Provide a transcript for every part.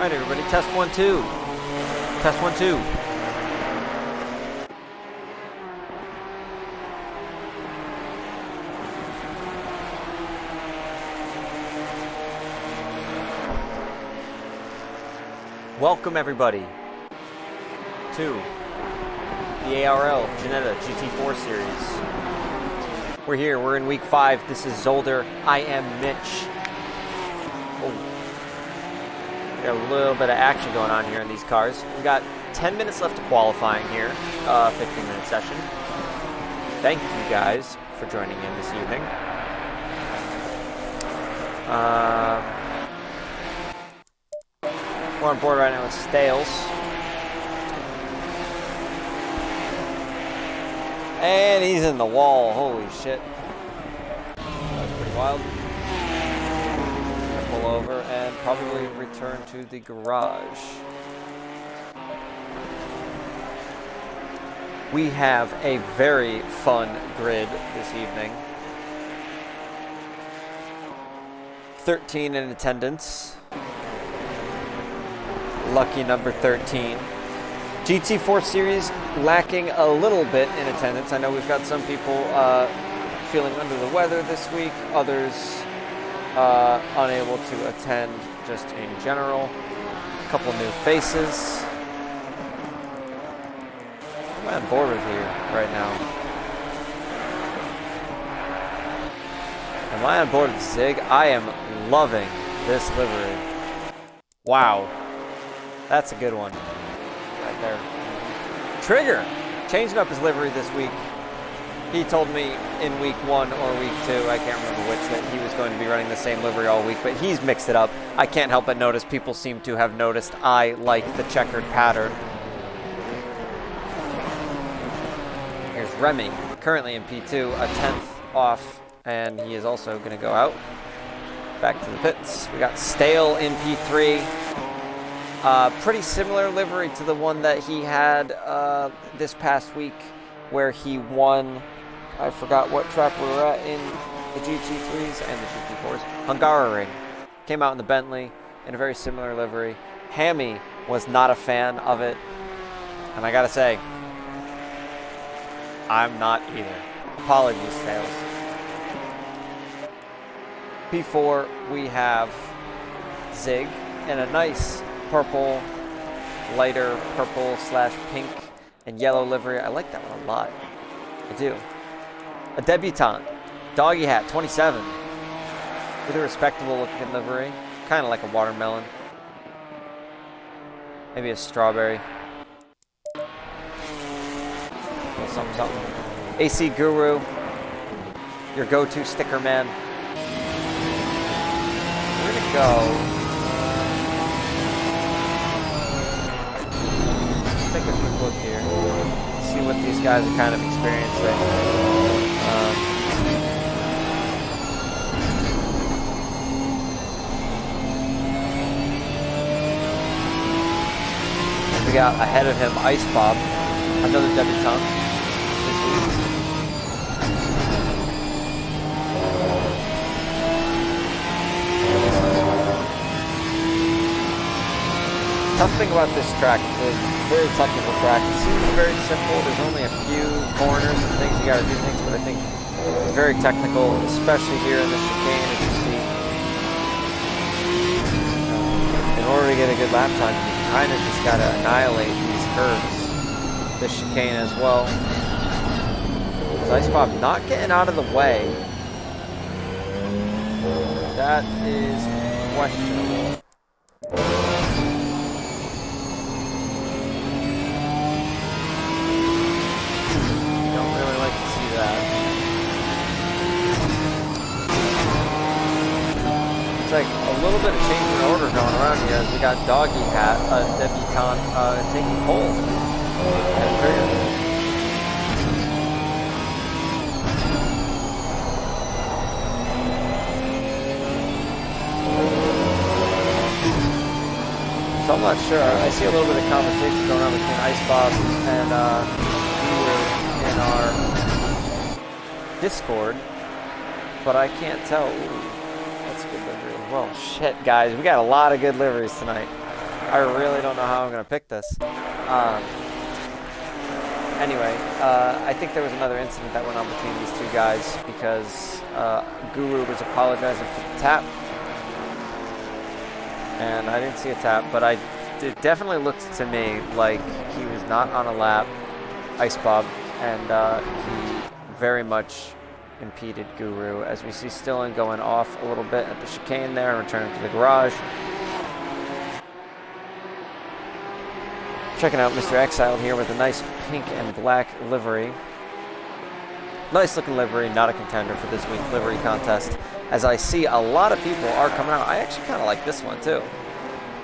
Alright everybody, test 1, 2. Test 1, 2. Welcome everybody to the ARL Ginetta GT4 series. We're here, we're in week 5. This is Zolder. I am Mitch. Got a little bit of action going on here in these cars. We got 10 minutes left of qualifying here, 15-minute session. Thank you guys for joining in this evening. We're on board right now with Stales. And he's in the wall. Holy shit. That's pretty wild. Pull over and probably return to the garage. We have a very fun grid this evening. 13 in attendance. Lucky number 13. GT4 series lacking a little bit in attendance. I know we've got some people feeling under the weather this week, others unable to attend just in general. A couple new faces. I'm on board with here right now. Am I on board with Zig? I am loving this livery. Wow. That's a good one. Right there. Trigger! Changing up his livery this week. He told me in week 1 or week 2, I can't remember which, that he was going to be running the same livery all week, but he's mixed it up. I can't help but notice people seem to have noticed I like the checkered pattern. Here's Remy, currently in P2, a 10th off, and he is also going to go out. Back to the pits. We got Stale in P3. Pretty similar livery to the one that he had this past week, where he won. I forgot what track we were at in the GT3s and the GT4s. Hungaroring. Came out in the Bentley in a very similar livery. Hammy was not a fan of it. And I gotta say, I'm not either. Apologies, Sales. P4, we have Zig in a nice purple, lighter purple / pink and yellow livery. I like that one a lot. I do. A debutante, doggy hat, 27, with a respectable looking livery, kind of like a watermelon, maybe a strawberry. Something, something. AC Guru, your go-to sticker man. We're gonna go. Take a quick look here. See what these guys are kind of experiencing. We got ahead of him Ice Bob, another debutante this week. Tough thing about this track, it's a very technical track. It seems very simple. There's only a few corners and things you got to do things, but I think it's very technical, especially here in the chicane, as you see. In order to get a good lap time, you kind of just got to annihilate these curves, this chicane as well. Ice Bob not getting out of the way. That is questionable. Like a little bit of change in order going around here as we got Doggy Hat, a debutante, taking pole. So I'm not sure. I see a little bit of conversation going on between Ice Bob and Guru in our Discord, but I can't tell. Ooh, that's a good livery as well. Shit, guys, we got a lot of good liveries tonight. I really don't know how I'm going to pick this. Anyway, I think there was another incident that went on between these two guys because Guru was apologizing for the tap. And I didn't see a tap, but it definitely looked to me like he was not on a lap, Ice Bob, and he very much impeded Guru, as we see Stillen going off a little bit at the chicane there and returning to the garage. Checking out Mr. Exiled here with a nice pink and black livery. Nice looking livery, not a contender for this week's livery contest. As I see a lot of people are coming out. I actually kind of like this one too.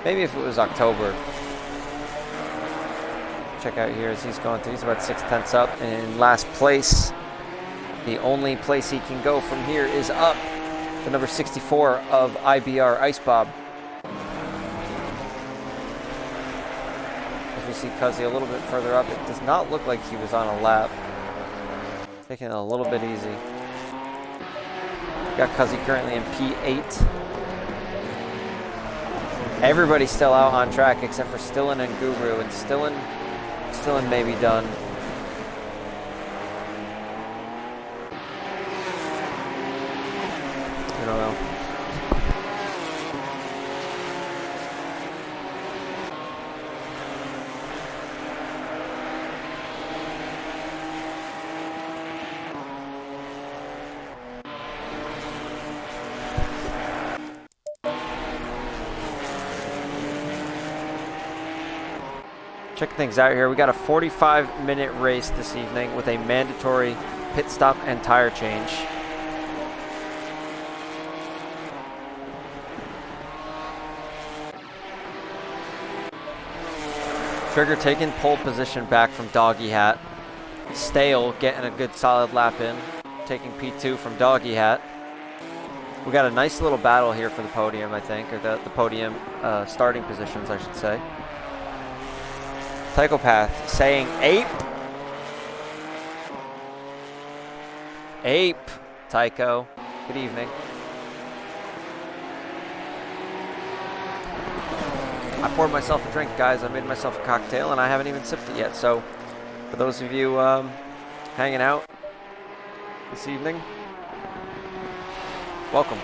Maybe if it was October. Check out here as he's going through. He's about 6/10 up in last place. The only place he can go from here is up. The number 64 of IBR, Ice Bob. As we see Cuzzy a little bit further up, it does not look like he was on a lap. Taking it a little bit easy. Got Cuzzy currently in P8. Everybody's still out on track except for Stillen and Guru, and Stillen may be done. I don't know. Check things out here. We got a 45-minute race this evening with a mandatory pit stop and tire change. Trigger taking pole position back from Doggy Hat. Stale getting a good solid lap in, taking P2 from Doggy Hat. We got a nice little battle here for the podium, I think, or the podium starting positions, I should say. Psychopath saying ape. Ape, Tycho. Good evening. I poured myself a drink, guys. I made myself a cocktail, and I haven't even sipped it yet. So, for those of you hanging out this evening, welcome.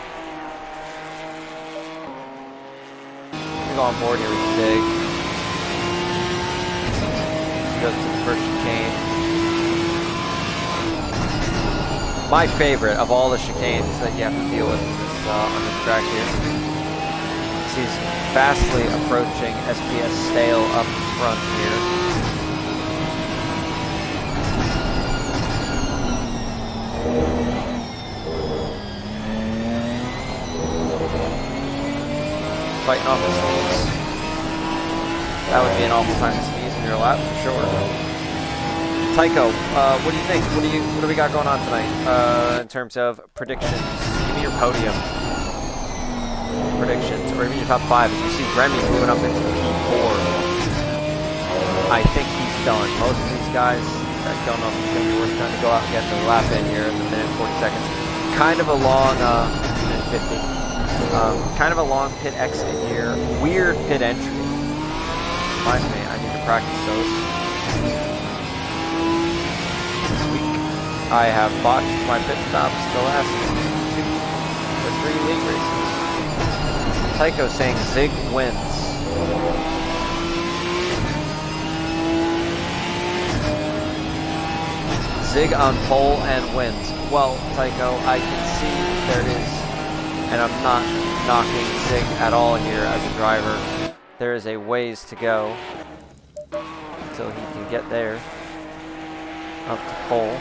Let me go on board here with Dig. Goes to the first chicane. My favorite of all the chicanes that you have to deal with on this track here. He's fastly approaching SPS Stale up front here. Fighting off the sneeze. That would be an awful time to sneeze in your lap, for sure. Tycho, what do you think? What do we got going on tonight in terms of predictions? Give me your podium predictions, or even your top 5. As you see Remy moving up into P4. I think he's done. Most of these guys, I don't know if it's going to be worth trying to go out and get the lap in here in the minute 40 seconds. Kind of a long, minute 50. Kind of a long pit exit here. Weird pit entry. Reminds me, I need to practice those. This week, I have botched my pit stops the last 2 or 3 league races. Tycho saying Zig wins. Zig on pole and wins. Well, Tycho, I can see there is, and I'm not knocking Zig at all here as a driver. There is a ways to go until he can get there up to pole.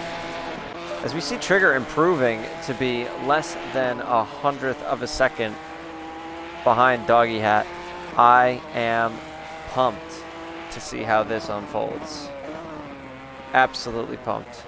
As we see Trigger improving to be less than 1/100th of a second behind Doggy Hat, I am pumped to see how this unfolds. Absolutely pumped.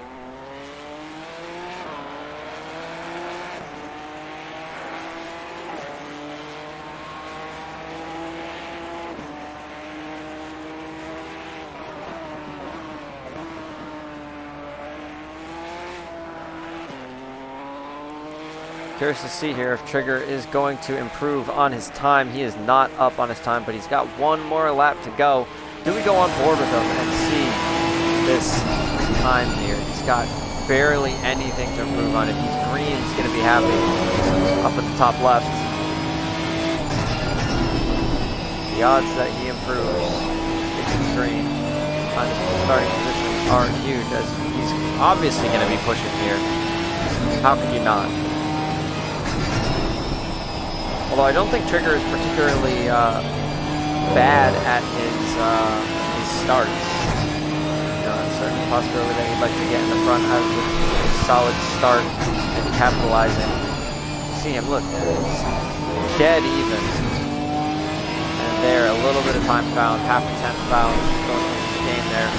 Curious to see here if Trigger is going to improve on his time. He is not up on his time, but he's got one more lap to go. Do we go on board with him and see this time here? He's got barely anything to improve on. If he's green, he's going to be happy. Up at the top left. The odds that he improves if he's green on his starting position are huge, as he's obviously going to be pushing here. How could you not? Although I don't think Trigger is particularly bad at his starts. Certainly a possibility that he'd like to get in the front with a solid start and capitalizing. See him, look, he's dead even. And there, a little bit of time found, half a tenth found going into the game there.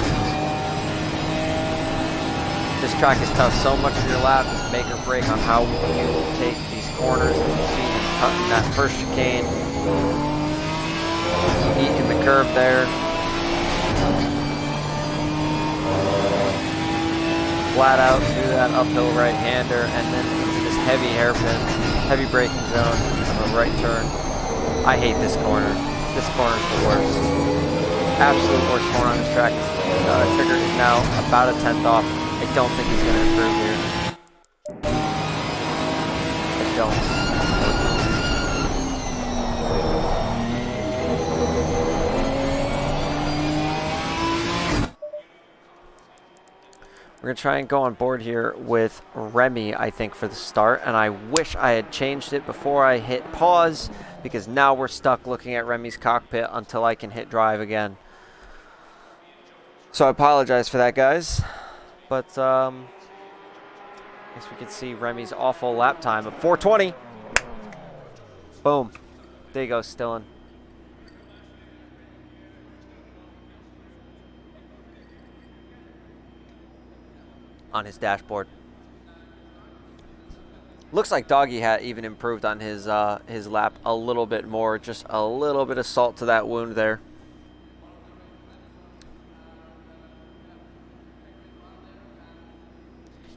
This track is tough. So much of your lap is make or break on how you take these corners. As you see him cutting that first chicane, eating the curve there. Flat out to that uphill right-hander, and then into this heavy hairpin, heavy braking zone of a right turn. I hate this corner. This corner is the worst. Absolute worst corner on this track. Trigger is now about a tenth off. I don't think he's going to improve here. I don't. We're going to try and go on board here with Remy, I think, for the start. And I wish I had changed it before I hit pause, because now we're stuck looking at Remy's cockpit until I can hit drive again. So I apologize for that, guys. But I guess we can see Remy's awful lap time of 4:20. Boom. There you go, Stillen. On his dashboard. Looks like Doggy Hat even improved on his lap a little bit more. Just a little bit of salt to that wound there.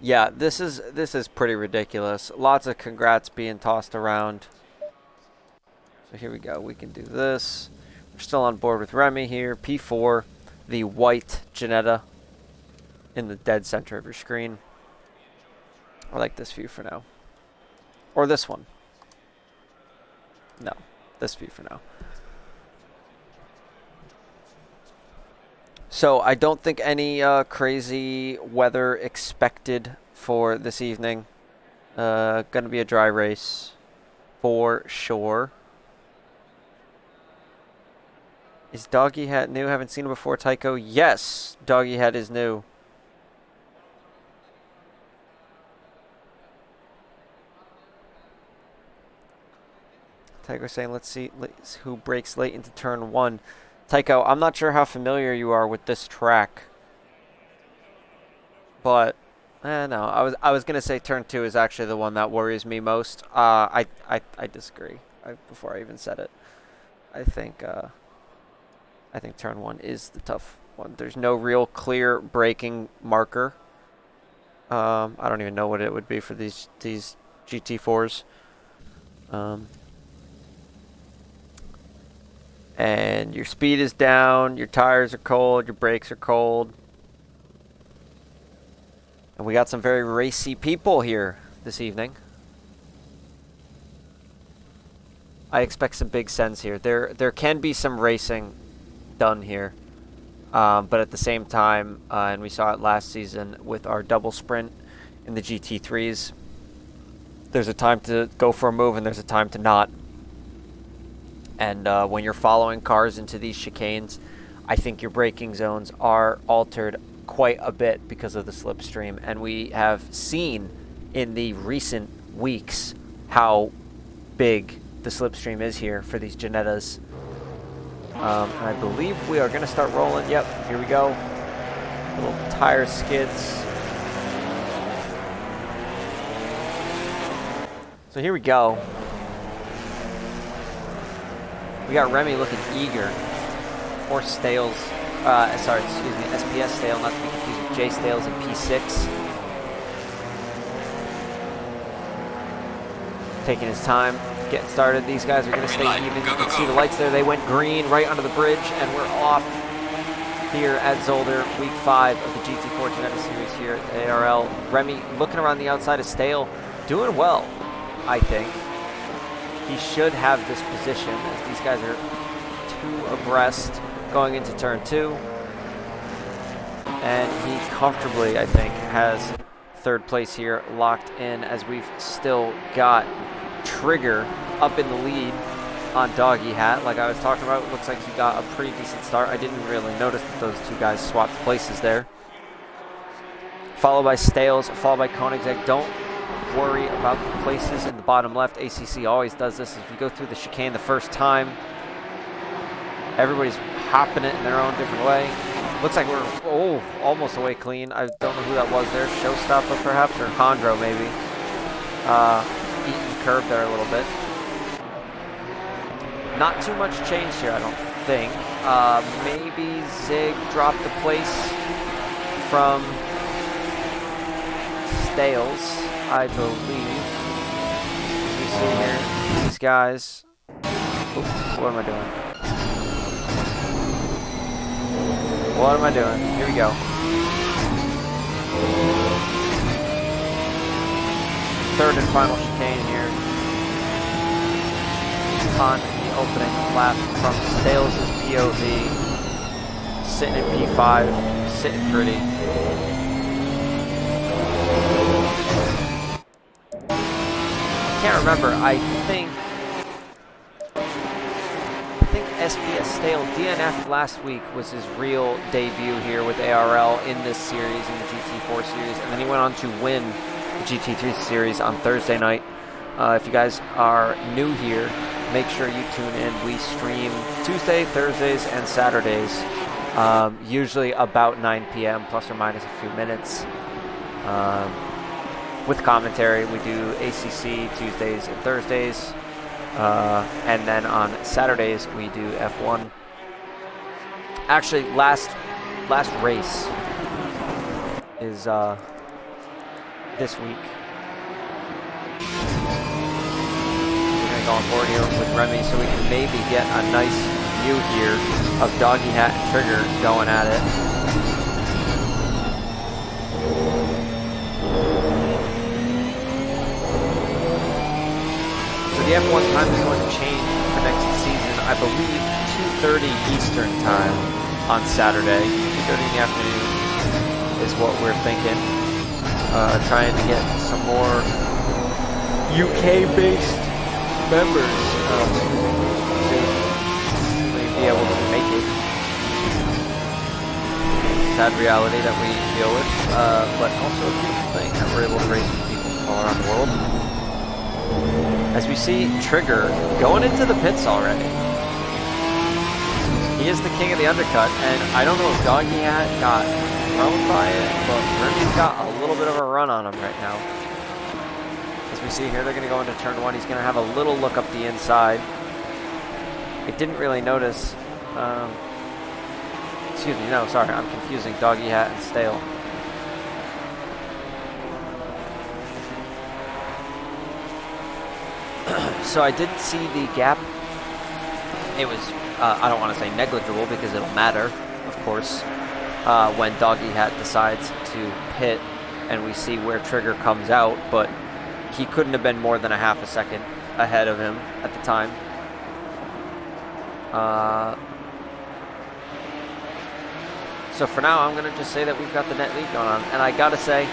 Yeah, this is pretty ridiculous. Lots of congrats being tossed around. So here we go. We can do this. We're still on board with Remy here. P4, the white Ginetta in the dead center of your screen. I like this view for now. Or this one. No, this view for now. So I don't think any crazy weather expected for this evening. Gonna be a dry race for sure. Is Doggy Hat new? Haven't seen him before, Tycho. Yes, Doggy Hat is new. Tycho saying, let's see who breaks late into turn 1. Tycho, I'm not sure how familiar you are with this track, but no, I was gonna say turn 2 is actually the one that worries me most. I disagree. Before I even said it, I think turn 1 is the tough one. There's no real clear braking marker. I don't even know what it would be for these GT4s. And your speed is down, your tires are cold, your brakes are cold. And we got some very racy people here this evening. I expect some big sends here. There can be some racing done here. But at the same time, and we saw it last season with our double sprint in the GT3s, there's a time to go for a move and there's a time to not. And when you're following cars into these chicanes, I think your braking zones are altered quite a bit because of the slipstream. And we have seen in the recent weeks how big the slipstream is here for these Ginettas. And I believe we are going to start rolling. Yep, here we go. Little tire skids. So here we go. We got Remy looking eager. Or Stales. Sorry, excuse me. SPS Stale, not to be confused with J Stales in P6. taking his time, getting started. These guys are going to stay even. You can see the lights there. They went green right under the bridge, and we're off here at Zolder, week 5 of the GT4 Ginettas series here at the ARL. Remy looking around the outside of Stale, doing well, I think. He should have this position as these guys are 2 abreast going into turn 2. And he comfortably, I think, has 3rd place here locked in as we've still got Trigger up in the lead on Doggy Hat. Like I was talking about, it looks like he got a pretty decent start. I didn't really notice that those 2 guys swapped places there. Followed by Stales, followed by Koenigsegg. Don't worry about the places in the bottom left. ACC always does this. As we go through the chicane the first time, everybody's hopping it in their own different way. Looks like we're, almost away clean. I don't know who that was there. Showstopper perhaps, or Chondro maybe. Eating the curb there a little bit. Not too much change here, I don't think. Maybe Zig dropped the place from Stales, I believe. As we see here, these guys. Oops, what am I doing? What am I doing? Here we go. Third and final chicane here. On the opening lap from Stales' POV. Sitting in P5, sitting pretty. I can't remember. I think SPS Stale DNF'd last week was his real debut here with ARL in this series, in the GT4 series, and then he went on to win the GT3 series on Thursday night. If you guys are new here, make sure you tune in. We stream Tuesday, Thursdays, and Saturdays, usually about 9 p.m. plus or minus a few minutes. With commentary, we do ACC Tuesdays and Thursdays. And then on Saturdays we do F1. Actually, last race is this week. We're gonna go on board here with Remy so we can maybe get a nice view here of Doggy Hat and Trigger going at it. The F1 time is going to change for next season, I believe 2:30 Eastern time on Saturday. 2:30 in the afternoon is what we're thinking. Trying to get some more UK-based members to be able to make it. Sad reality that we deal with, but also a beautiful thing that we're able to raise people all around the world. As we see Trigger going into the pits already. He is the king of the undercut, and I don't know if Doggy Hat got thrown by it, but Remy's got a little bit of a run on him right now. As we see here, they're going to go into turn 1. He's going to have a little look up the inside. I didn't really notice. Excuse me, no, sorry, I'm confusing Doggy Hat and Stale. So I didn't see the gap. It was, I don't want to say negligible because it'll matter, of course, when Doggy Hat decides to pit and we see where Trigger comes out, but he couldn't have been more than a half a second ahead of him at the time. So for now, I'm going to just say that we've got the net lead going on. And I got to say,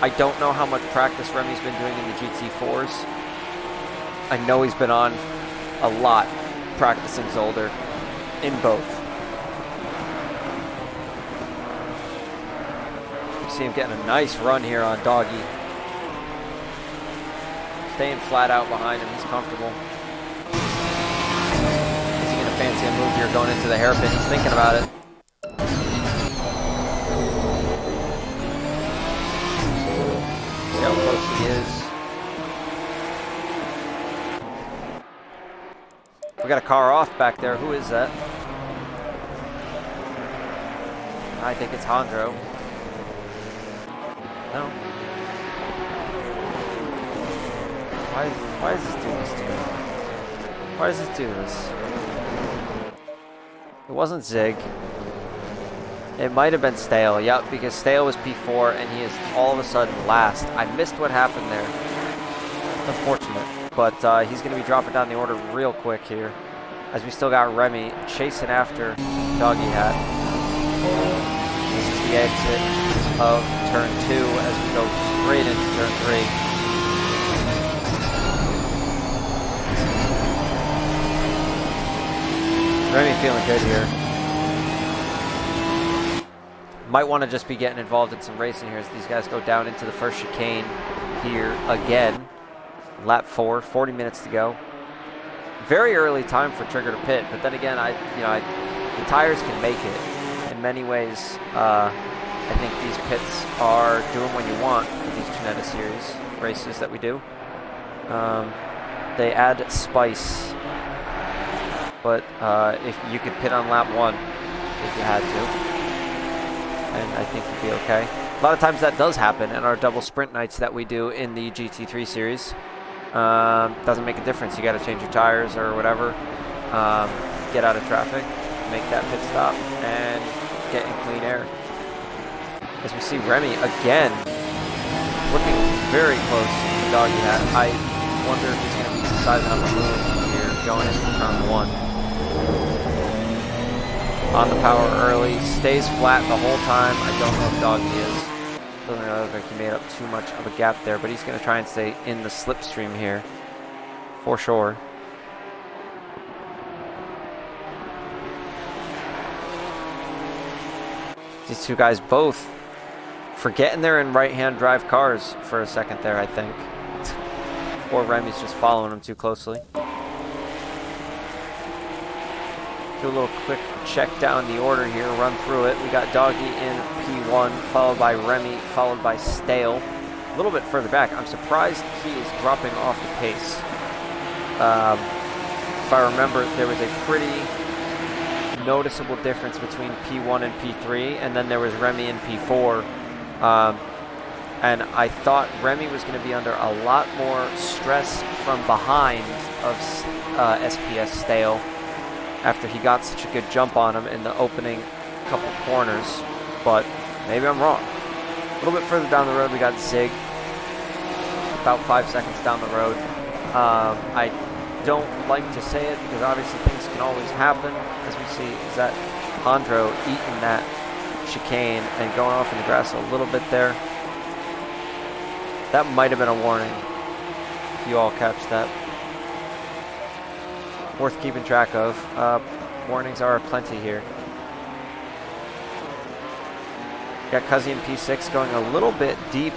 I don't know how much practice Remy's been doing in the GT4s. I know he's been on a lot practicing Zolder in both. You see him getting a nice run here on Doggy. Staying flat out behind him, he's comfortable. Is he going to fancy a move here going into the hairpin? He's thinking about it. See how close he is. We got a car off back there. Who is that? I think it's Chondro. No. Why does this do this to me? Why does this do this? It wasn't Zig. It might have been Stale. Yep, because Stale was P4 and he is all of a sudden last. I missed what happened there. Unfortunate. But he's going to be dropping down the order real quick here. As we still got Remy chasing after Doggy Hat. This is the exit of turn 2 as we go straight into turn 3. Remy feeling good here. Might want to just be getting involved in some racing here as these guys go down into the first chicane here again. Lap 4, 40 minutes to go. Very early time for Trigger to pit, but then again, the tires can make it. In many ways, I think these pits are doing what you want for these Ginetta series races that we do. They add spice, but if you could pit on lap 1 if you had to. And I think you'd be okay. A lot of times that does happen in our double sprint nights that we do in the GT3 series. Doesn't make a difference. You got to change your tires or whatever. Get out of traffic, make that pit stop, and get in clean air. As we see Remy again, looking very close to Doggy Hat. I wonder if he's going to be sizing up a move here going into turn 1. On the power early, stays flat the whole time. I don't know if Doggy is. Doesn't really look like he made up too much of a gap there, but he's going to try and stay in the slipstream here, for sure. These two guys both forgetting they're in right-hand drive cars for a second there, I think. Or Remy's just following them too closely. Do a little quick check down the order here, run through it. We got Doggy in P1, followed by Remy, followed by Stale. A little bit further back, I'm surprised he is dropping off the pace. If I remember, there was a pretty noticeable difference between P1 and P3, and then there was Remy in P4. And I thought Remy was going to be under a lot more stress from behind of SPS Stale, after he got such a good jump on him in the opening couple corners, but maybe I'm wrong. A little bit further down the road, we got Zig, about 5 seconds down the road. I don't like to say it because obviously things can always happen, as we see is that Hondro eating that chicane and going off in the grass a little bit there. That might have been a warning, if you all catch that. Worth keeping track of. Warnings are plenty here. Got Cuzzy in P6 going a little bit deep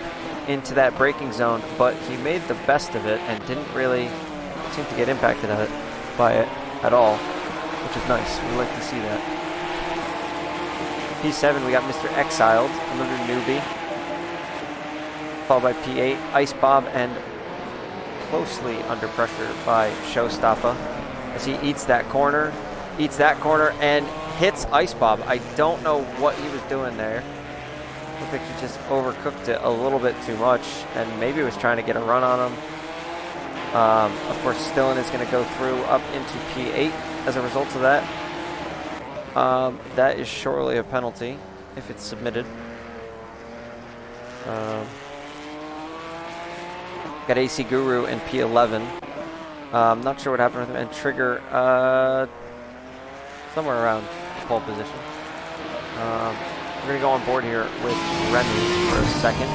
into that braking zone, but he made the best of it and didn't really seem to get impacted by it at all, which is nice. We like to see that. P7, we got Mr. Exiled, another newbie, followed by P8, Ice Bob, and closely under pressure by Showstopper. As he eats that corner, and hits Ice Bob. I don't know what he was doing there. Looked like he just overcooked it a little bit too much, and maybe was trying to get a run on him. Of course, Stillen is going to go through up into P8 as a result of that. That is surely a penalty if it's submitted. Got AC Guru in P11. I'm not sure what happened with him, and Trigger somewhere around pole position. We're going to go on board here with Remy for a second.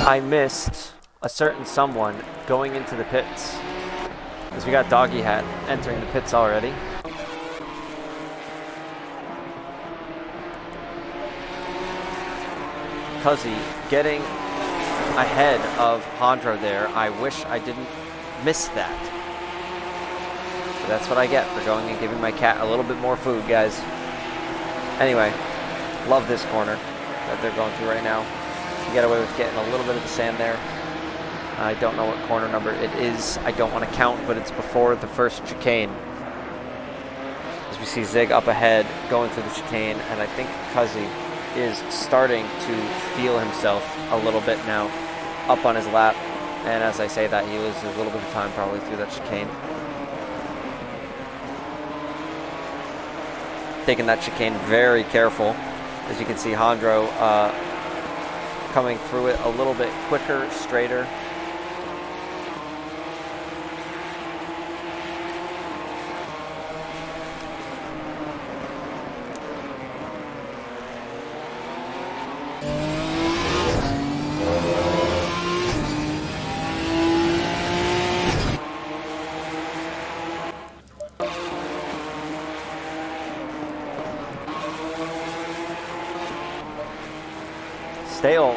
I missed a certain someone going into the pits. Because we got Doggy Hat entering the pits already. Cuzzy getting ahead of Hondro there. I wish I didn't miss that. But that's what I get for going and giving my cat a little bit more food, guys. Anyway, love this corner that they're going through right now. You get away with getting a little bit of the sand there. I don't know what corner number it is. I don't want to count, but it's before the first chicane. As we see Zig up ahead going through the chicane, and I think Cuzzy is starting to feel himself a little bit now up on his lap. And as I say that, he loses a little bit of time probably through that chicane. Taking that chicane very careful. As you can see, Hondro coming through it a little bit quicker, straighter. Stale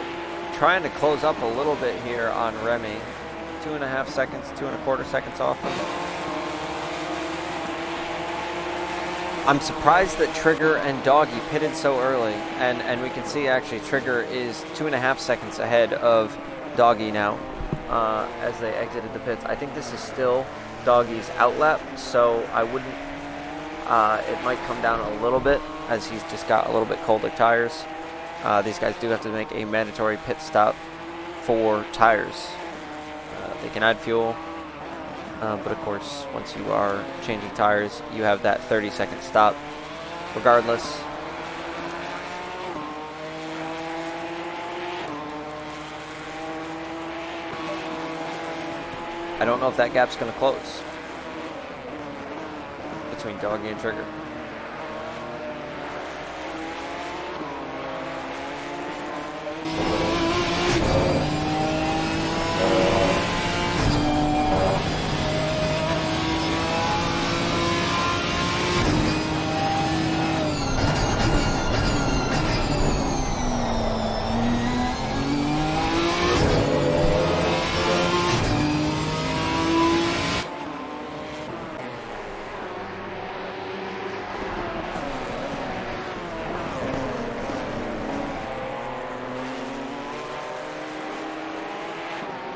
trying to close up a little bit here on Remy. 2.5 seconds, 2.25 seconds off him. I'm surprised that Trigger and Doggy pitted so early. And we can see actually Trigger is 2.5 seconds ahead of Doggy now as they exited the pits. I think this is still Doggy's outlap, so I wouldn't, it might come down a little bit as he's just got a little bit colder tires. These guys do have to make a mandatory pit stop for tires. They can add fuel, but of course, once you are changing tires, you have that 30-second stop regardless. I don't know if that gap's going to close between Doggy and Trigger.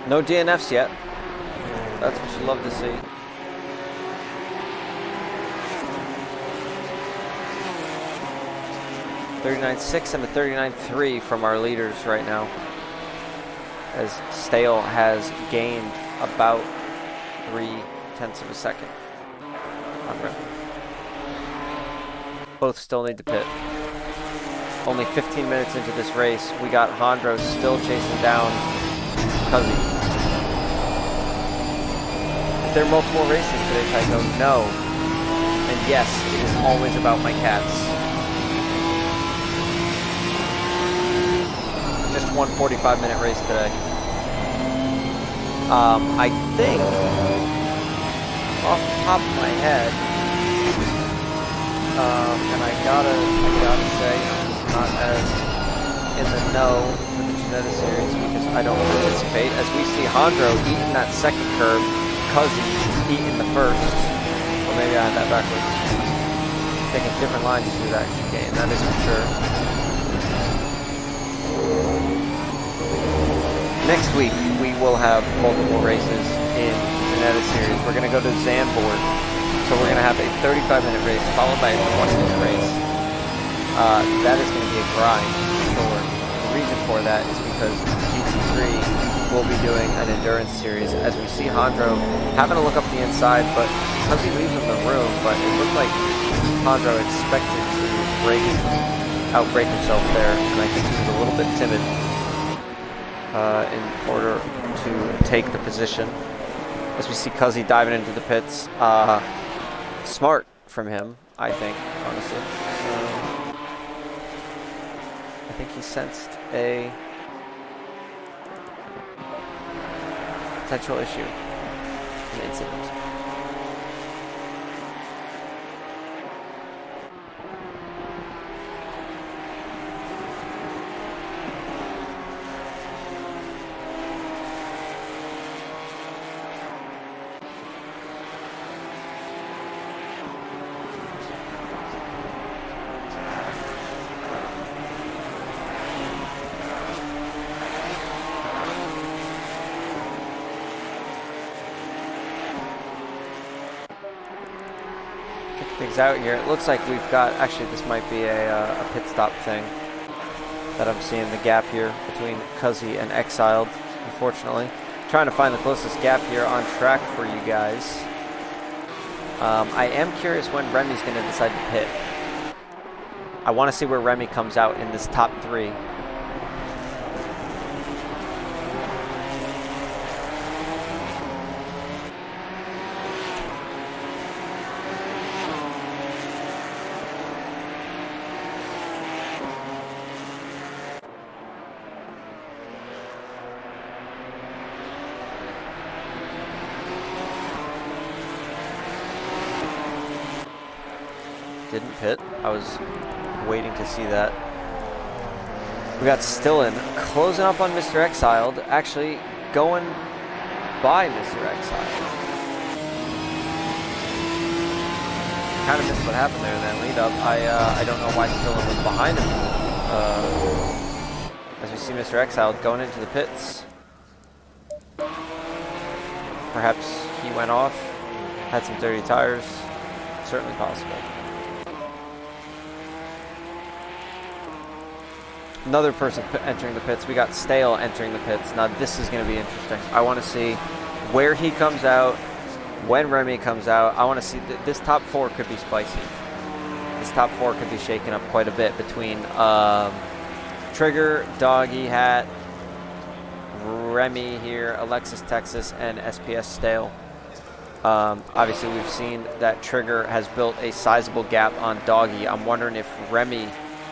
No DNFs yet. That's what you love to see. .39.6 and a .39.3 from our leaders right now, as Stale has gained about 0.3 of a second on Remy. Both still need to pit. Only 15 minutes into this race, we got Hondro still chasing down Cuzzy. There are multiple races today, Tycho. No. And yes, it is always about my cats. Just one 45-minute race today. I think, off the top of my head, and I gotta say, I'm just not as in the know for the Ginetta series because I don't participate. As we see Hondro eating that second curb, Cuzzy eating the first. Or maybe I had that backwards. Taking different lines through that chicane, that is for sure. Next week, we will have multiple races in the Ginetta series. We're going to go to Zandvoort. So we're going to have a 35-minute race followed by a 20-minute race. That is going to be a grind for sure. The reason for that is because GT3 will be doing an endurance series. As we see Hondro having a look up the inside, but Cuzzy leaves him the room, but it looked like Hondro expected to outbrake himself there, and I think he was a little bit timid in order to take the position. As we see Cuzzy diving into the pits, smart from him, I think, honestly. I think he sensed a potential issue, an incident. Things out here. It looks like we've got, actually this might be a pit stop thing that I'm seeing, the gap here between Cuzzy and Exiled, unfortunately. Trying to find the closest gap here on track for you guys. I am curious when Remy's going to decide to pit. I want to see where Remy comes out in this top 3. Didn't pit. I was waiting to see that. We got Stillen closing up on Mr. Exiled, actually going by Mr. Exiled. Kind of missed what happened there in that lead up. I don't know why Stillen was behind him. As we see Mr. Exiled going into the pits. Perhaps he went off, had some dirty tires. Certainly possible. Another person entering the pits. We got Stale entering the pits. Now this is going to be interesting. I want to see where he comes out, when Remy comes out. I want to see this top 4 could be spicy. This top 4 could be shaken up quite a bit between Trigger, Doggy Hat, Remy here, Alexis Texas, and SPS Stale. Obviously we've seen that Trigger has built a sizable gap on Doggy. I'm wondering if Remy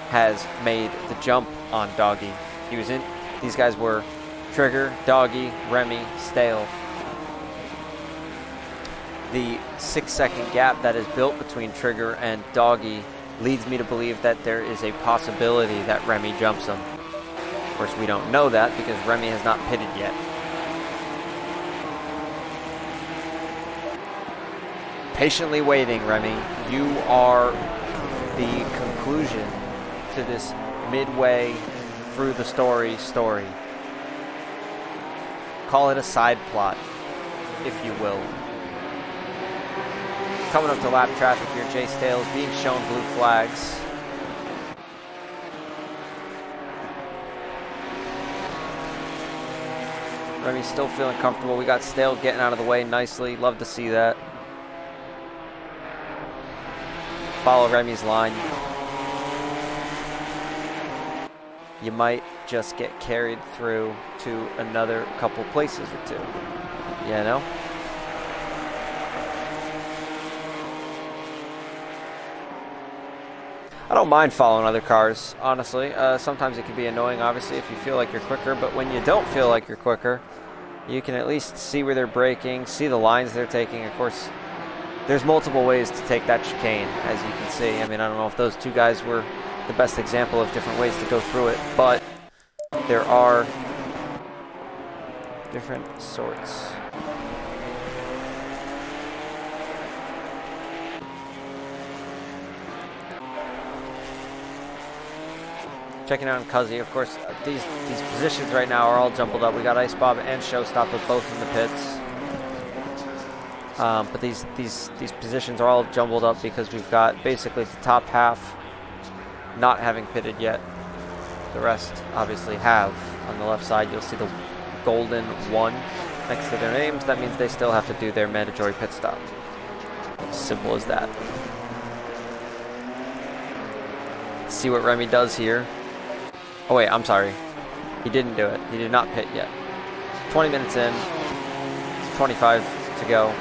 has made the jump on Doggy. He was in, these guys were Trigger, Doggy, Remy, Stale. The 6-second gap that is built between Trigger and Doggy leads me to believe that there is a possibility that Remy jumps him. Of course, we don't know that because Remy has not pitted yet. Patiently waiting, Remy. You are the conclusion to this midway through the story. Call it a side plot, if you will. Coming up to lap traffic here, Jay Stales being shown blue flags. Remy's still feeling comfortable. We got Stale getting out of the way nicely. Love to see that. Follow Remy's line. You might just get carried through to another couple places or two. You know? I don't mind following other cars, honestly. Sometimes it can be annoying, obviously, if you feel like you're quicker. But when you don't feel like you're quicker, you can at least see where they're braking, see the lines they're taking. Of course, there's multiple ways to take that chicane, as you can see. I mean, I don't know if those two guys were the best example of different ways to go through it, but there are different sorts. Checking out on Cuzzy, of course, these positions right now are all jumbled up. We got Ice Bob and Showstopper both in the pits. But these positions are all jumbled up because we've got basically the top half not having pitted yet. The rest obviously have. On the left side, you'll see the golden 1 next to their names. That means they still have to do their mandatory pit stop. Simple as that. Let's see what Remy does here. Oh wait, I'm sorry. He didn't do it. He did not pit yet. 20 minutes in, 25 to go.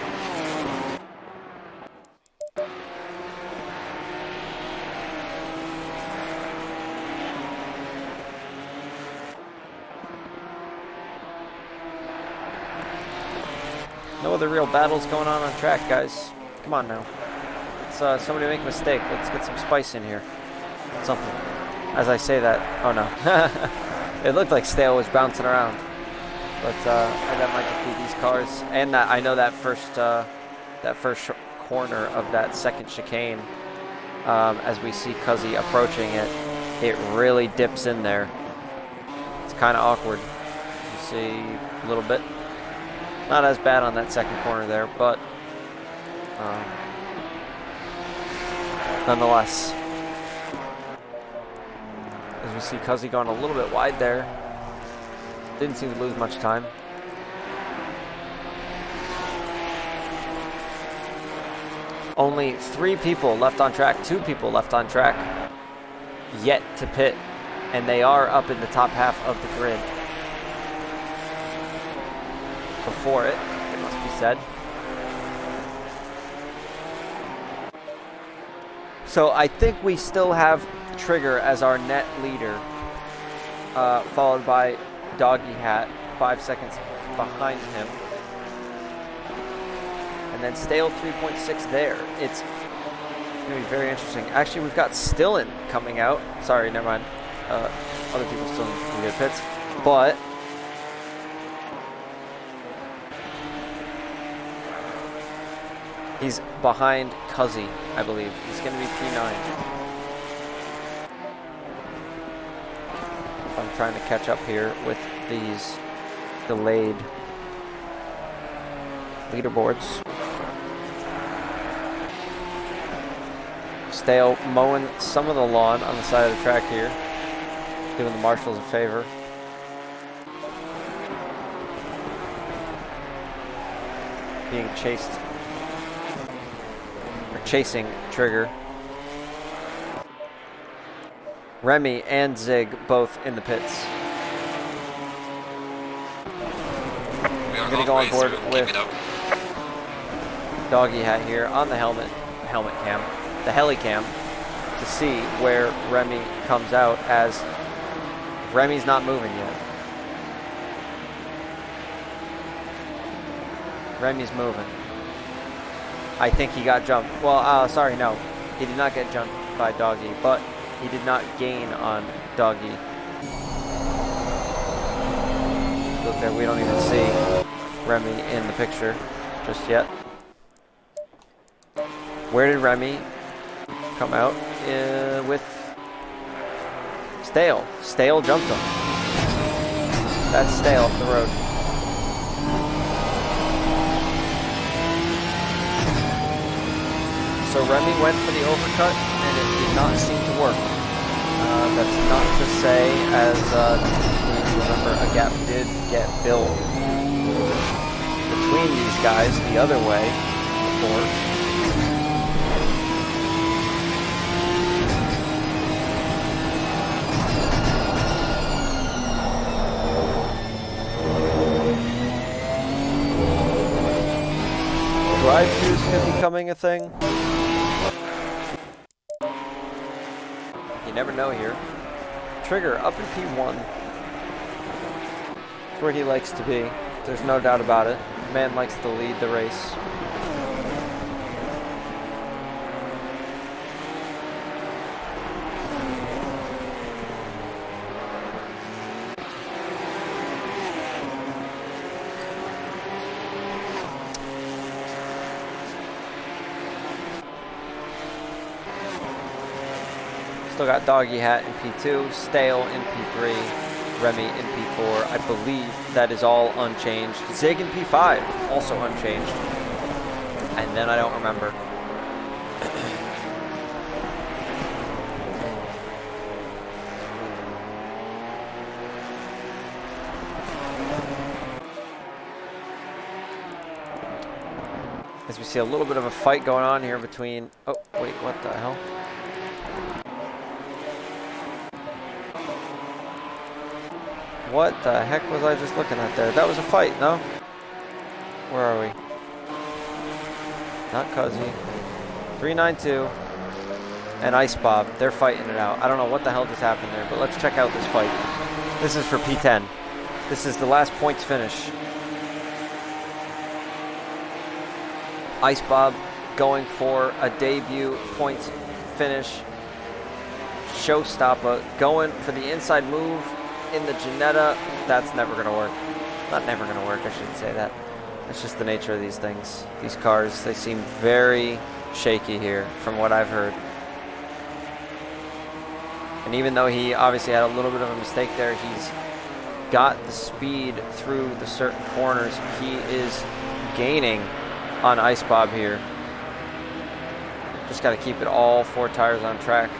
the real battles going on track, guys. Come on now. Let's, somebody make a mistake. Let's get some spice in here. Something. As I say that, oh no. It looked like Stale was bouncing around. But that might just be these cars. And that I know that first corner of that second chicane, as we see Cuzzy approaching it, it really dips in there. It's kind of awkward. You see a little bit. Not as bad on that second corner there, but nonetheless. As we see Cuzzy going a little bit wide there. Didn't seem to lose much time. Only 3 people left on track, 2 people left on track yet to pit, and they are up in the top half of the grid. Before it must be said. So I think we still have Trigger as our net leader, followed by Doggy Hat, 5 seconds behind him. And then Stale 3.6 there. It's going to be very interesting. Actually, we've got Stillin coming out. Sorry, never mind. Other people still need to get pits. But he's behind Cuzzy, I believe. He's going to be P9. I'm trying to catch up here with these delayed leaderboards. Stale mowing some of the lawn on the side of the track here, doing the marshals a favor. Being chased, or chasing Trigger. Remy and Zig both in the pits. I'm going to go on board with Doggy Hat here on the helmet cam, the heli cam, to see where Remy comes out, as Remy's not moving yet. Remy's moving. I think he got jumped. Well, sorry, no. He did not get jumped by Doggy, but he did not gain on Doggy. Look there, we don't even see Remy in the picture just yet. Where did Remy come out? With Stale. Stale jumped him. That's Stale up the road. So Remy went for the overcut, and it did not seem to work. That's not to say, as you remember, a gap did get built between these guys the other way before. Drive-throughs are becoming a thing. You never know here. Trigger up in P1. It's where he likes to be. There's no doubt about it. The man likes to lead the race. Still got Doggy Hat in P2, Stale in P3, Remy in P4. I believe that is all unchanged. Zig in P5, also unchanged. And then I don't remember. As we see a little bit of a fight going on here between... Oh, wait, what the hell? What the heck was I just looking at there? That was a fight, no? Where are we? Not Cuzzy. 392 and Ice Bob. They're fighting it out. I don't know what the hell just happened there, but let's check out this fight. This is for P10. This is the last points finish. Ice Bob going for a debut points finish. Showstopper going for the inside move in the Ginetta. That's never going to work. Not never going to work, I shouldn't say that. It's just the nature of these things. These cars, they seem very shaky here from what I've heard. And even though he obviously had a little bit of a mistake there, he's got the speed through the certain corners. He is gaining on Ice Bob here. Just got to keep it all 4 tires on track.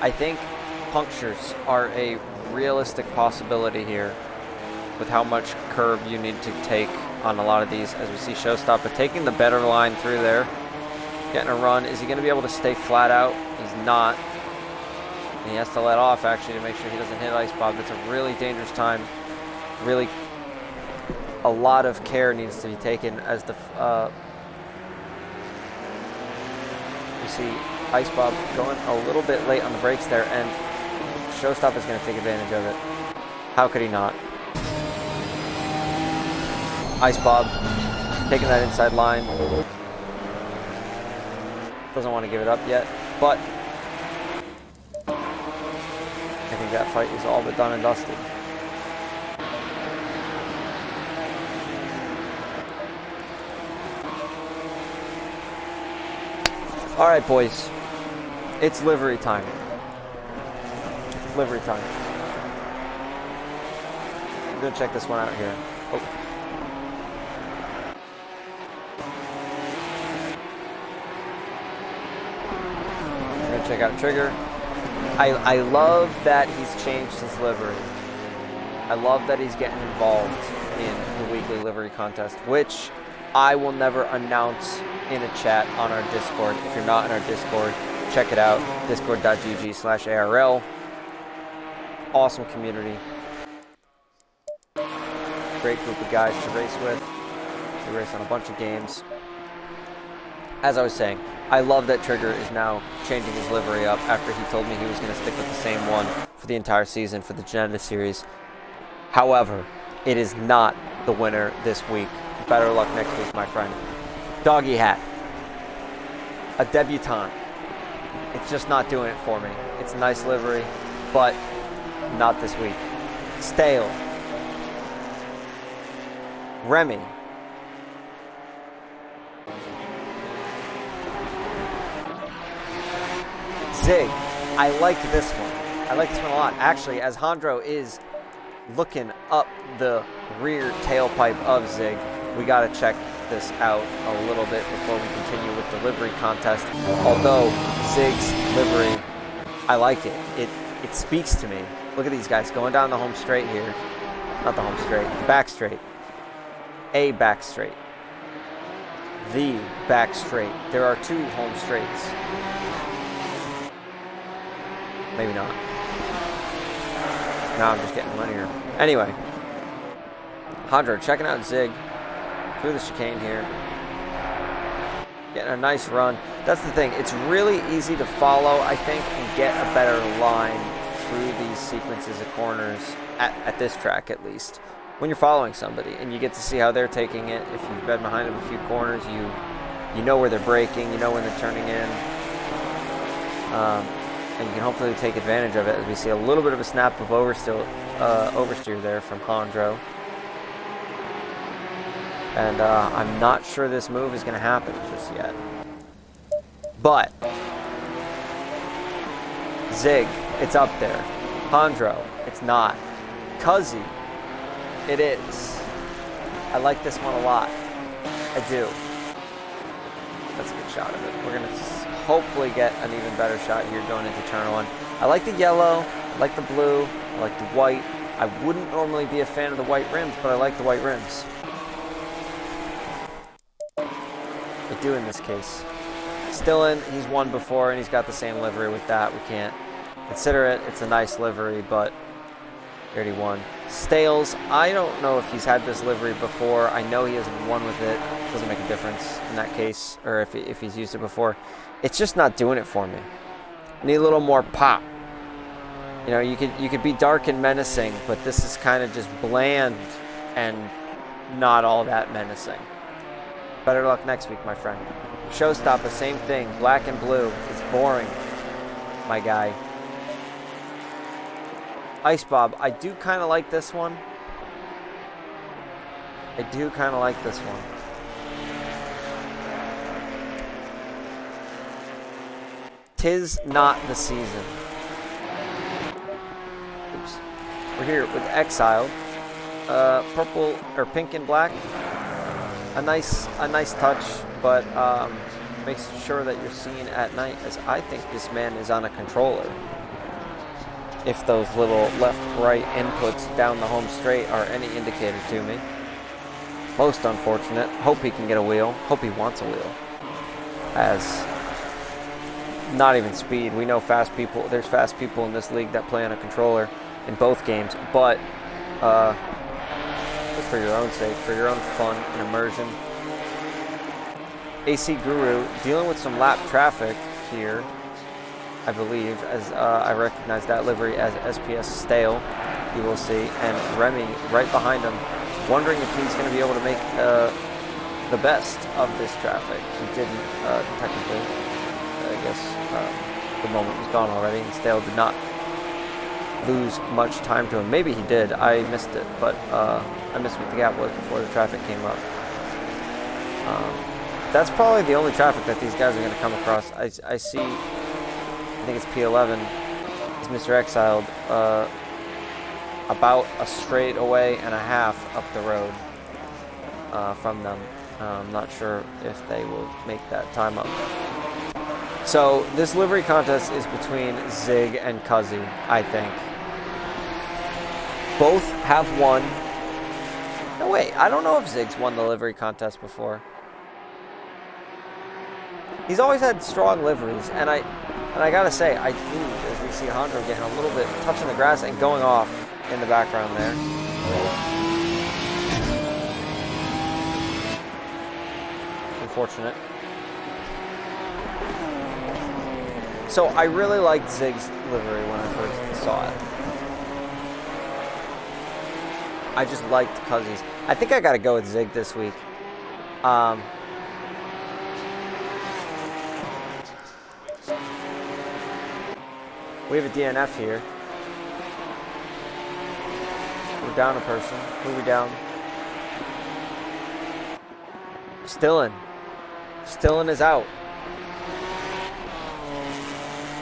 I think punctures are a realistic possibility here with how much curb you need to take on a lot of these, as we see Showstopper taking the better line through there, getting a run. Is he going to be able to stay flat out? He's not. And he has to let off, actually, to make sure he doesn't hit Ice Bob. That's a really dangerous time. Really, a lot of care needs to be taken as the you see Ice Bob going a little bit late on the brakes there, and Showstopper is going to take advantage of it. How could he not? Ice Bob taking that inside line. Doesn't want to give it up yet, but I think that fight is all but done and dusted. All right, boys. It's livery time. It's livery time. I'm going to check this one out here. Oh. I'm going to check out Trigger. I love that he's changed his livery. I love that he's getting involved in the weekly livery contest, which I will never announce in a chat on our Discord. If you're not in our Discord, check it out, discord.gg/ARL. Awesome community. Great group of guys to race with. We race on a bunch of games. As I was saying, I love that Trigger is now changing his livery up after he told me he was going to stick with the same one for the entire season for the Ginetta series. However, it is not the winner this week. Better luck next week, my friend. Doggy hat. A debutante. It's just not doing it for me. It's a nice livery, but not this week. Stale. Remy. Zig. I like this one. I like this one a lot. Actually, as Hondro is looking up the rear tailpipe of Zig, we got to check this out a little bit before we continue with the livery contest. Although Zig's livery, I like it. It speaks to me. Look at these guys going down the home straight here. Not the home straight, the back straight. A back straight. The back straight. There are 2 home straights. Maybe not. Now I'm just getting linear. Anyway, Hondro checking out Zig through the chicane here. Getting a nice run. That's the thing. It's really easy to follow, I think, and get a better line through these sequences of corners, at this track at least, when you're following somebody and you get to see how they're taking it. If you've been behind them a few corners, you know where they're braking, you know when they're turning in. And you can hopefully take advantage of it, as we see a little bit of a snap of oversteer there from Hondro. And I'm not sure this move is going to happen just yet. But Zig, it's up there. Hondro, it's not. Cuzzy, it is. I like this one a lot. I do. That's a good shot of it. We're going to hopefully get an even better shot here going into turn 1. I like the yellow, I like the blue, I like the white. I wouldn't normally be a fan of the white rims, but I like the white rims. I do in this case. Stillin, he's won before and he's got the same livery with that. We can't consider it. It's a nice livery, but He already won. Stales, I don't know if he's had this livery before. I know he hasn't won with it. Doesn't make a difference in that case, or if he's used it before. It's just not doing it for me. Need a little more pop. You know, you could be dark and menacing, but this is kind of just bland and not all that menacing. Better luck next week, my friend. Showstopper, same thing. Black and blue. It's boring, my guy. Ice Bob, I do kind of like this one. I do kind of like this one. Tis not the season. Oops. We're here with Exiled. Purple or pink and black. A nice touch, but make sure that you're seen at night, as I think this man is on a controller. If those little left-right inputs down the home straight are any indicator to me. Most unfortunate. Hope he can get a wheel. Hope he wants a wheel. As not even speed. We know fast people. There's fast people in this league that play on a controller in both games, but just for your own sake, for your own fun and immersion. AC Guru dealing with some lap traffic here, I believe, as I recognize that livery as SPS Stale, you will see, and Remy right behind him, wondering if he's going to be able to make the best of this traffic. He didn't, technically. I guess the moment was gone already, and Stale did not lose much time to him. Maybe he did. I missed it, but I missed what the gap was before the traffic came up. That's probably the only traffic that these guys are going to come across. I see, I think it's P11, is Mr. Exiled, about a straight away and a half up the road from them. I'm not sure if they will make that time up. So this livery contest is between Zig and Cuzzy, I think. Both have won. No, wait, I don't know if Zig's won the livery contest before. He's always had strong liveries, and I gotta say, I do, as we see Hondro getting a little bit touching the grass and going off in the background there. Unfortunate. So I really liked Zig's livery when I first saw it. I just liked Cuzzy's. I think I gotta go with Zig this week. We have a DNF here. We're down a person. Who are we down? Stillin. Stillin is out.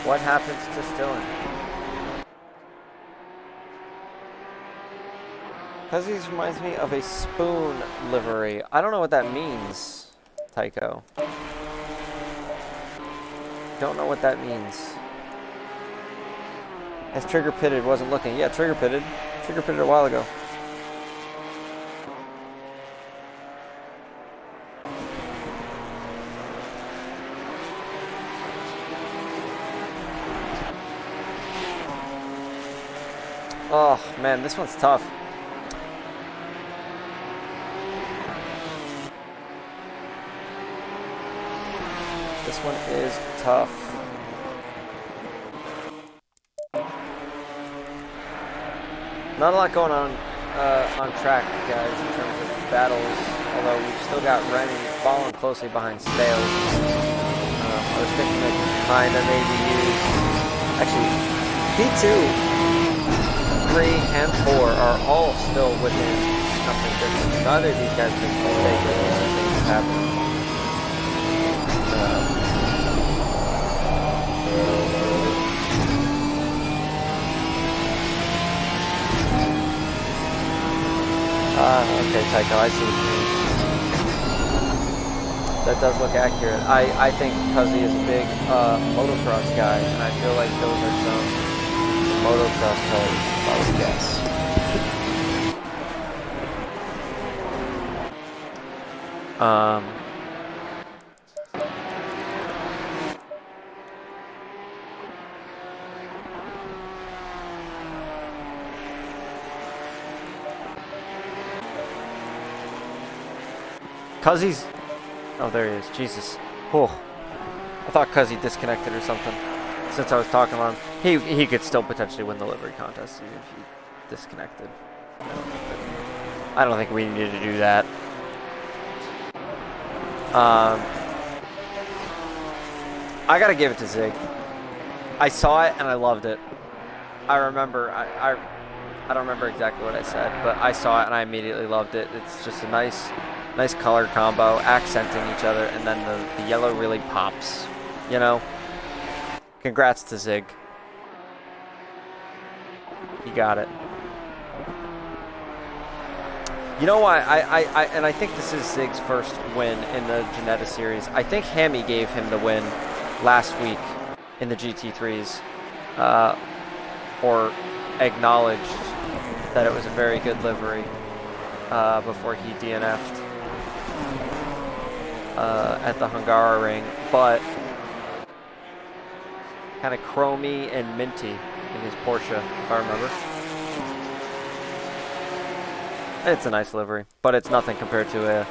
What happens to Stillin? Cuzzy's reminds me of a spoon livery. I don't know what that means, Tycho. Don't know what that means. As trigger pitted, wasn't looking. Yeah, trigger pitted. Trigger pitted a while ago. Oh, man, this one's tough. This one is tough. Not a lot going on track, guys, in terms of battles, although we've still got Rennie following closely behind Stales. I was thinking that kind of maybe use... Actually, P2, 3, and 4 are all still within something different. Neither of these guys make mistakes when things happen. Okay, Tycho, I see what you mean. That does look accurate. I think Cuzzy is a big motocross guy, and I feel like those are some motocross colors, if I would guess. Cuzzy's... Oh, there he is. Jesus. Whew. I thought Cuzzy disconnected or something. Since I was talking about him. He could still potentially win the livery contest even if he disconnected. I don't think we needed to do that. I gotta give it to Zig. I saw it and I loved it. I remember, I don't remember exactly what I said, but I saw it and I immediately loved it. It's just a nice color combo, accenting each other, and then the yellow really pops, you know? Congrats to Zig. You got it. You know why? I think this is Zig's first win in the Ginetta series. I think Hammy gave him the win last week in the GT3s, or acknowledged that it was a very good livery before he DNF'd at the Hungara ring, but kind of chromy and minty in his Porsche, if I remember. It's a nice livery, but it's nothing compared to a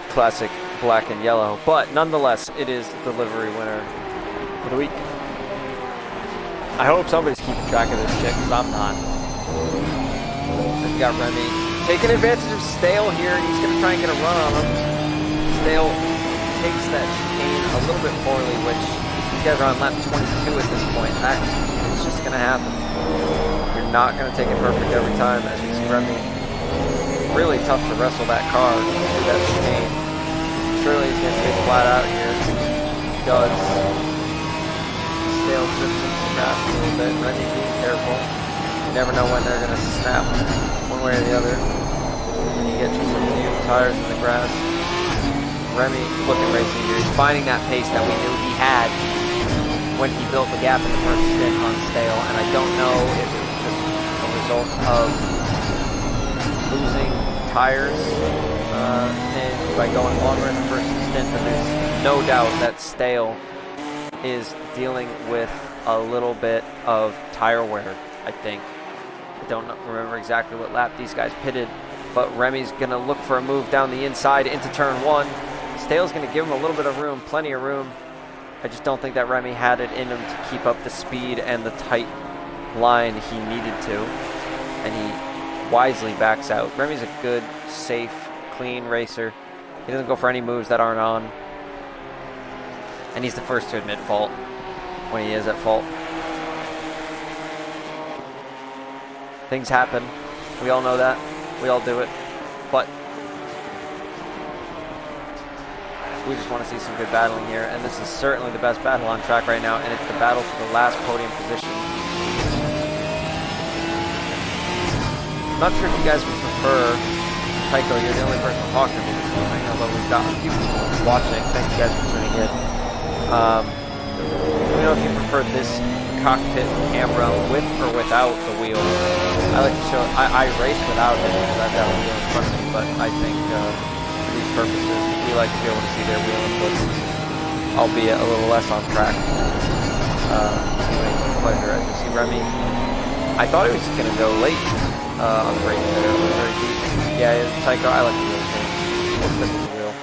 classic black and yellow. But nonetheless, it is the livery winner for the week. I hope somebody's keeping track of this shit, because I'm not. We got Remy taking advantage of Stale here, and he's going to try and get a run on him. Stale takes that chicane a little bit poorly, which these guys are on lap 22 at this point. It's just going to happen. You're not going to take it perfect every time, as we see Remy. Really tough to wrestle that car through that chicane. Surely he's going to stay flat out here. He does. Stale trips into the grass a little bit. Remy being careful. You never know when they're going to snap one way or the other. And you get just a few tires in the grass. Remy looking racing here. He's finding that pace that we knew he had when he built the gap in the first stint on Stale. And I don't know if it was just a result of losing tires and by going longer in the first stint, but there's no doubt that Stale is dealing with a little bit of tire wear, I think. I don't remember exactly what lap these guys pitted, but Remy's going to look for a move down the inside into turn one. Stale's going to give him a little bit of room, plenty of room. I just don't think that Remy had it in him to keep up the speed and the tight line he needed to, and he wisely backs out. Remy's a good, safe, clean racer. He doesn't go for any moves that aren't on, and he's the first to admit fault when he is at fault. Things happen. We all know that. We all do it. But we just want to see some good battling here, and this is certainly the best battle on track right now, and it's the battle for the last podium position. I'm not sure if you guys would prefer, Tycho, you're the only person talking to me this morning, although we've got a few people watching. Thank you guys for tuning in. Let me know if you prefer this cockpit camera with or without the wheel. I like to show, I race without it because I've got a wheel in front of me, but I think for these purposes, we like to be able to see their wheel inputs, albeit a little less on track. Pleasure. As you see Remy, I thought he was going to go late on the race there. It was very deep. Yeah, Tycho, I like the wheel change. We'll stick with the wheel.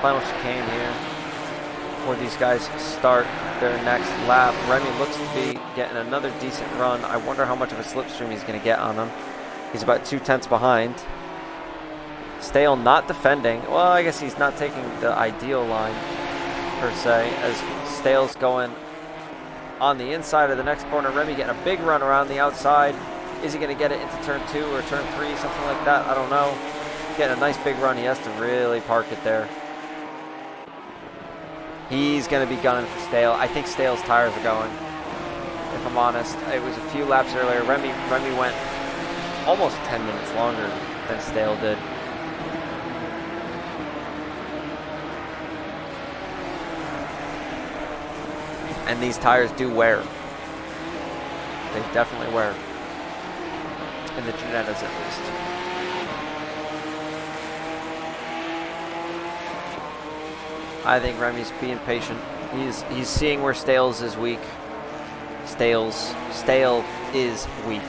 Final chicane here before these guys start their next lap. Remy looks to be getting another decent run. I wonder how much of a slipstream he's going to get on them. He's about 2/10 behind. Stale not defending. Well, I guess he's not taking the ideal line per se, as Stale's going on the inside of the next corner. Remy getting a big run around the outside. Is he going to get it into turn 2 or turn 3, something like that? I don't know. Getting a nice big run. He has to really park it there. He's going to be gunning for Stale. I think Stale's tires are going, if I'm honest. It was a few laps earlier. Remy went almost 10 minutes longer than Stale did. And these tires do wear. They definitely wear. In the Ginettas, at least. I think Remy's being patient. He's seeing where Stale's is weak. Stale is weak.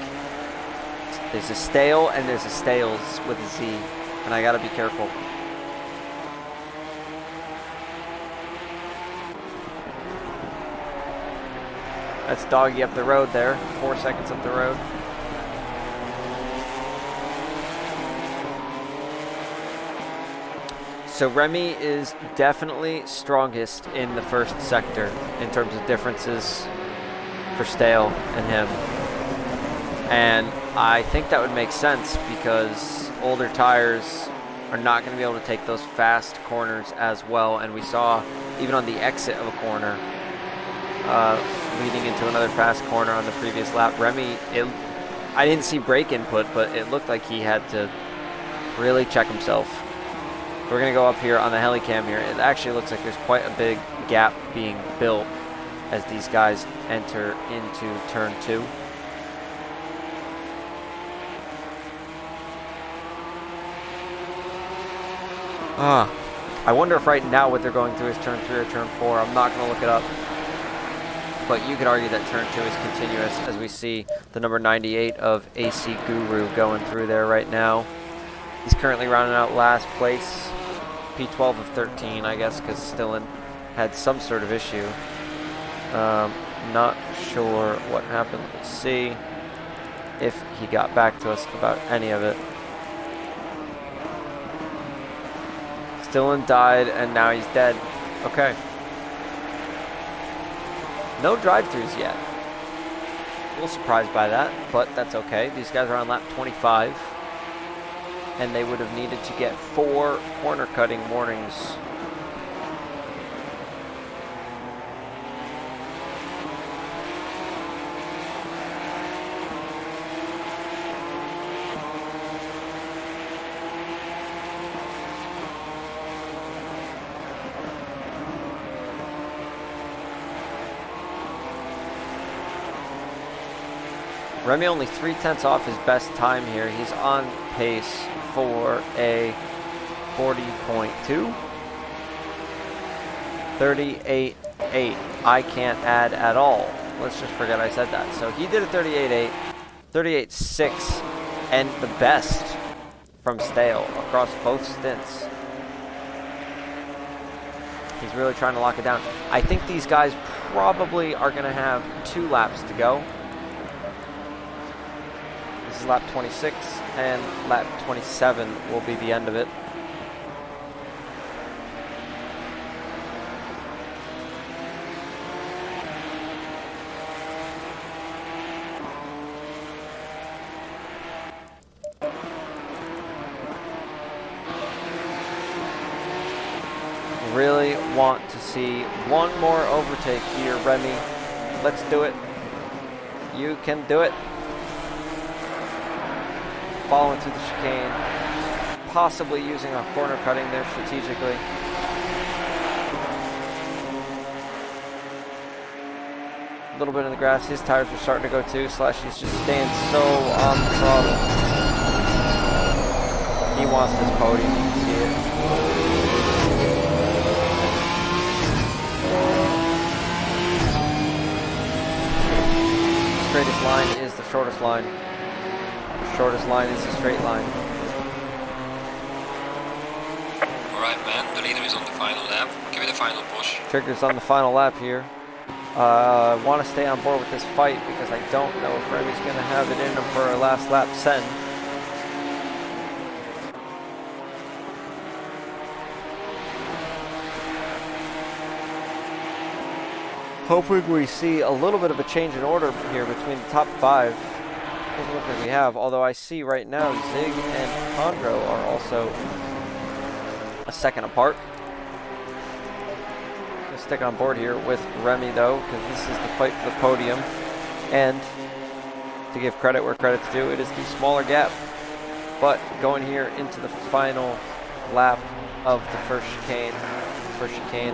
There's a Stale and there's a Stales with a Z, and I gotta be careful. That's Doggy up the road there, 4 seconds up the road. So Remy is definitely strongest in the first sector in terms of differences for Stale and him. And I think that would make sense because older tires are not going to be able to take those fast corners as well. And we saw even on the exit of a corner, leading into another fast corner on the previous lap, Remy, I didn't see brake input, but it looked like he had to really check himself. We're going to go up here on the helicam here. It actually looks like there's quite a big gap being built as these guys enter into turn 2. I wonder if right now what they're going through is turn 3 or turn 4. I'm not going to look it up. But you could argue that turn 2 is continuous as we see the number 98 of AC Guru going through there right now. He's currently rounding out last place. P12 of 13, I guess, because Stillen had some sort of issue. Not sure what happened. Let's see if he got back to us about any of it. Stillen died, and now he's dead. Okay. No drive-thrus yet. A little surprised by that, but that's okay. These guys are on lap 25. And they would have needed to get 4 corner cutting warnings. Remy only 3/10 off his best time here. He's on pace for a 40.2. 38.8. I can't add at all. Let's just forget I said that. So he did a 38.8, 38.6, and the best from Stale across both stints. He's really trying to lock it down. I think these guys probably are going to have 2 laps to go. This is lap 26, and lap 27 will be the end of it. Really want to see one more overtake here, Remy. Let's do it. You can do it. Following through the chicane, possibly using a corner cutting there strategically. A little bit in the grass. His tires are starting to go too. Slash, he's just staying so on the throttle. He wants this podium. You can see it. Straightest line is the shortest line. Shortest line is a straight line. Alright man, the leader is on the final lap. Give it a final push. Trigger's on the final lap here. I want to stay on board with this fight because I don't know if Remy's going to have it in him for a last lap send. Hoping we see a little bit of a change in order here between the top 5. Doesn't look like we have, although I see right now Zig and Condro are also a second apart. Gonna stick on board here with Remy though, because this is the fight for the podium. And to give credit where credit's due, it is the smaller gap. But going here into the final lap of the first chicane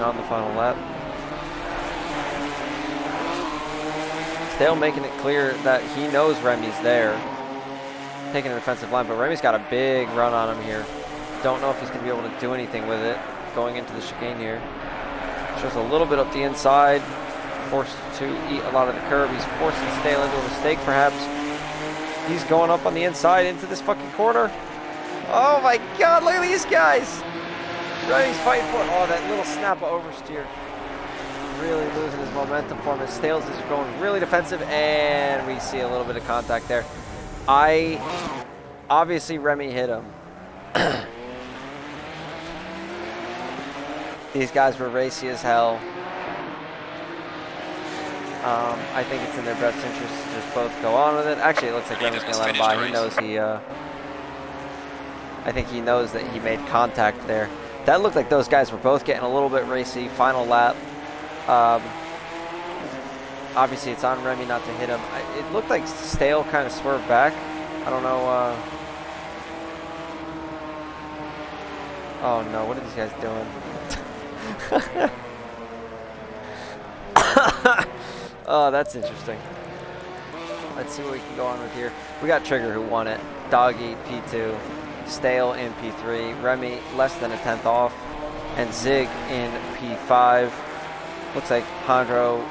on the final lap. Stale making it clear that he knows Remy's there. Taking an offensive line, but Remy's got a big run on him here. Don't know if he's going to be able to do anything with it going into the chicane here. Shows a little bit up the inside. forced to eat a lot of the curb. He's forcing Stale into a mistake, perhaps. He's going up on the inside into this fucking corner. Oh my god, look at these guys! Remmy's fighting for it. Oh, that little snap of oversteer. Really losing his momentum for him. Stales is going really defensive, and we see a little bit of contact there. Obviously, Remy hit him. These guys were racy as hell. I think it's in their best interest to just both go on with it. Actually, it looks like Remy's going to let him by. He knows I think he knows that he made contact there. That looked like those guys were both getting a little bit racy. Final lap. Obviously, it's on Remy not to hit him. It looked like Stale kind of swerved back. I don't know. Oh no, what are these guys doing? Oh, that's interesting. Let's see what we can go on with here. We got Trigger who won it. Doggy P2. Stale in P3. Remy less than a tenth off. And Zig in P5. Looks like Hondro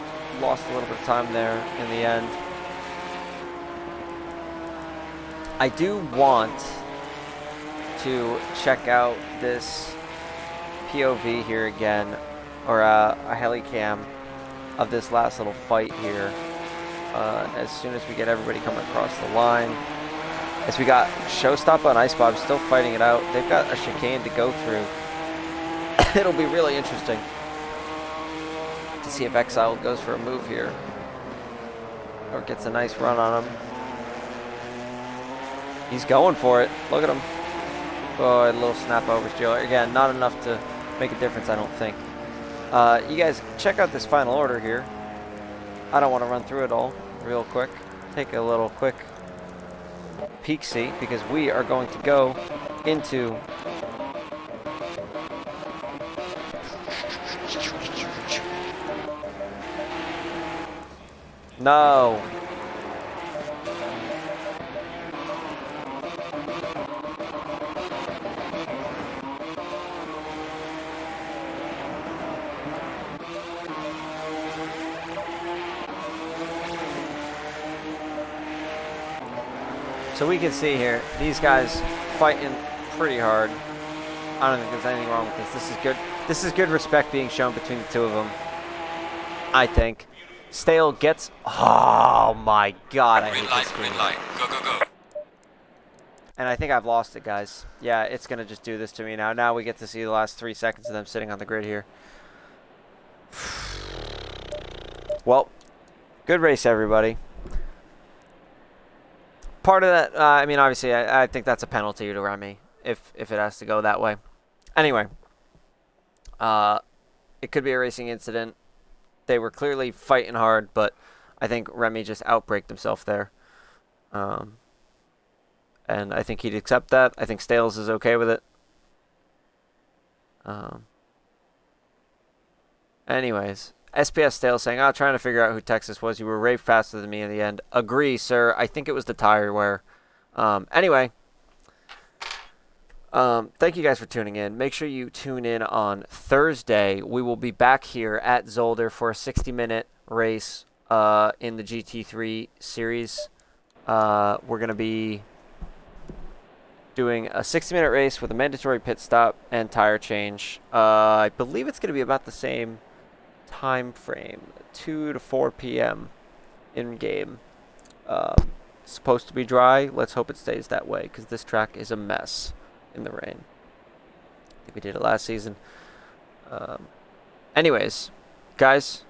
lost a little bit of time there in the end. I do want to check out this POV here again, or a heli cam of this last little fight here. As soon as we get everybody coming across the line. As we got Showstopper and Ice Bob still fighting it out. They've got a chicane to go through. It'll be really interesting to see if Exile goes for a move here. Or gets a nice run on him. He's going for it. Look at him. Oh, a little snap over Joe. Again, not enough to make a difference, I don't think. You guys, check out this final order here. I don't want to run through it all real quick. Take a little quick peek-see, because we are going to go into no. So we can see here, these guys fighting pretty hard. I don't think there's anything wrong with this. This is good. This is good respect being shown between the two of them, I think. Stale gets... Oh my god, I hate this game. Green light. Go, go, go. And I think I've lost it, guys. Yeah, it's going to just do this to me now. Now we get to see the last 3 seconds of them sitting on the grid here. Well, good race, everybody. Part of that, I mean, obviously, I think that's a penalty to Remy if it has to go that way. Anyway, it could be a racing incident. They were clearly fighting hard, but I think Remy just outbraked himself there. And I think he'd accept that. I think Stales is okay with it. Anyways, SPS Stales saying, trying to figure out who Texas was. You were way faster than me in the end. Agree, sir. I think it was the tire wear. Anyway, thank you guys for tuning in. Make sure you tune in on Thursday. We will be back here at Zolder for a 60-minute race in the GT3 series. We're going to be doing a 60-minute race with a mandatory pit stop and tire change. I believe it's going to be about the same time frame, 2 to 4 p.m. in game. Supposed to be dry. Let's hope it stays that way, because this track is a mess in the rain. I think we did it last season. Anyways, guys,